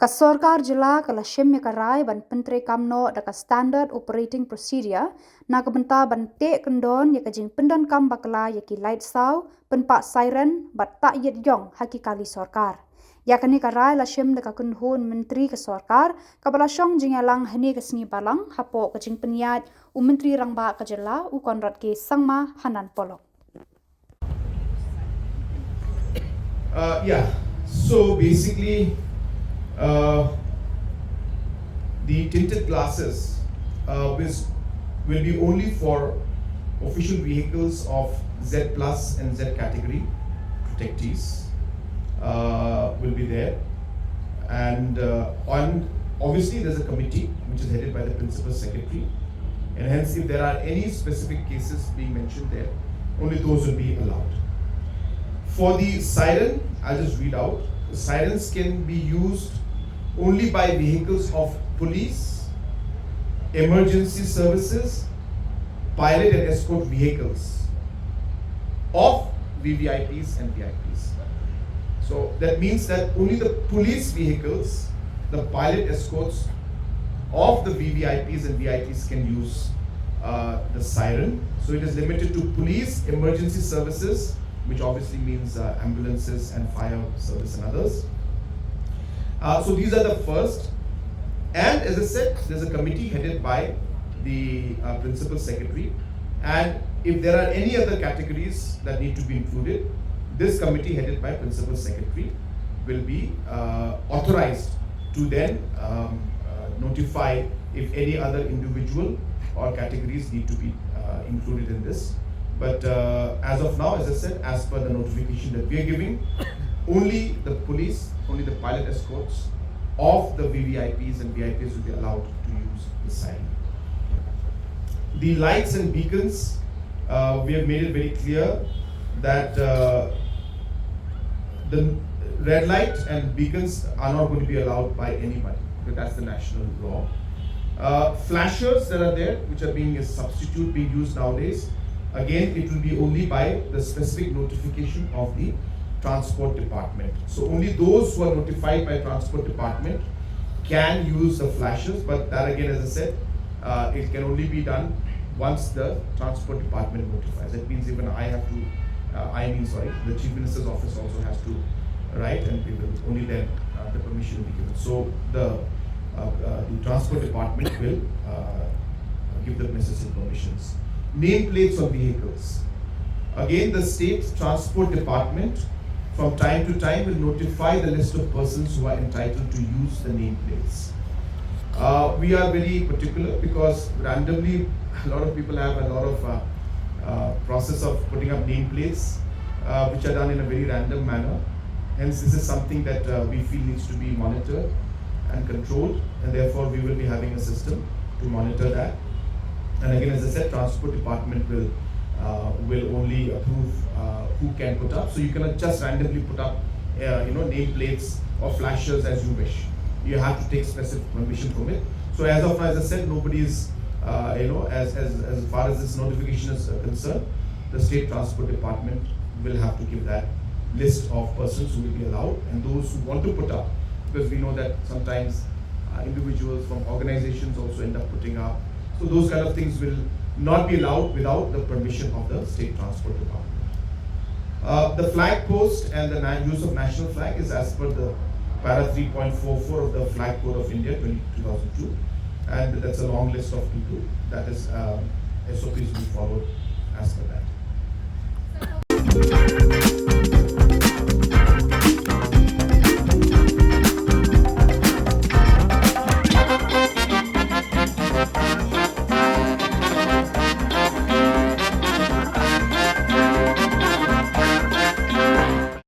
Khuborjylla kala shim karai ban pentre kamno da standard operating procedure na kabenta ban te Kyndon ya kajing pendon kam bakala ya ki light saw Pynpah Siren bat tak yet Iong haki kali Sorkar ya kani karai la shim da kunhun menteri ke Sorkar kabala shong jingalang hani kesni balang hapo kajing peniat menteri rangba kajela u konrat ke sangma hanan polok. So basically the tinted glasses will be only for official vehicles of Z plus and Z category protectees will be there, and obviously there's a committee which is headed by the principal secretary, and hence if there are any specific cases being mentioned there, only those will be allowed. For the siren, I'll just read out. The sirens can be used only by vehicles of police, emergency services, pilot and escort vehicles of VVIPs and VIPs. So that means that only the police vehicles, the pilot escorts of the VVIPs and VIPs can use the siren. So it is limited to police, emergency services, which obviously means ambulances and fire service and others. So these are the first, and as I said, there's a committee headed by the principal secretary, and if there are any other categories that need to be included, this committee headed by principal secretary will be authorized to then notify if any other individual or categories need to be included in this. But as of now, as I said, as per the notification that we are giving, only the police, only the pilot escorts of the VVIPs and VIPs will be allowed to use the siren. The lights and beacons, we have made it very clear that the red light and beacons are not going to be allowed by anybody, because that's the national law. Flashers that are there, which are being a substitute being used nowadays, again, it will be only by the specific notification of the Transport Department. So only those who are notified by Transport Department can use the flashes, but that again, as I said, it can only be done once the Transport Department notifies. That means even I have to, the Chief Minister's office also has to write, and we will only then the permission will be given. So the Transport Department will give the necessary permissions. Nameplates on vehicles. Again, the State Transport Department from time to time will notify the list of persons who are entitled to use the nameplates. We are very particular because randomly a lot of people have a lot of process of putting up nameplates which are done in a very random manner. Hence, this is something that we feel needs to be monitored and controlled, and therefore we will be having a system to monitor that. And again, as I said, Transport Department will only approve who can put up. So you cannot just randomly put up, nameplates or flashers as you wish. You have to take specific permission from it. So as of now, as I said, nobody is, as far as this notification is concerned, the State Transport Department will have to give that list of persons who will be allowed and those who want to put up, because we know that sometimes individuals from organizations also end up putting up. So those kind of things will not be allowed without the permission of the State Transport Department. The flag post and the use of national flag is as per the para 3.44 of the Flag Code of India 2002, and that's a long list of people that is SOPs will be followed as per that.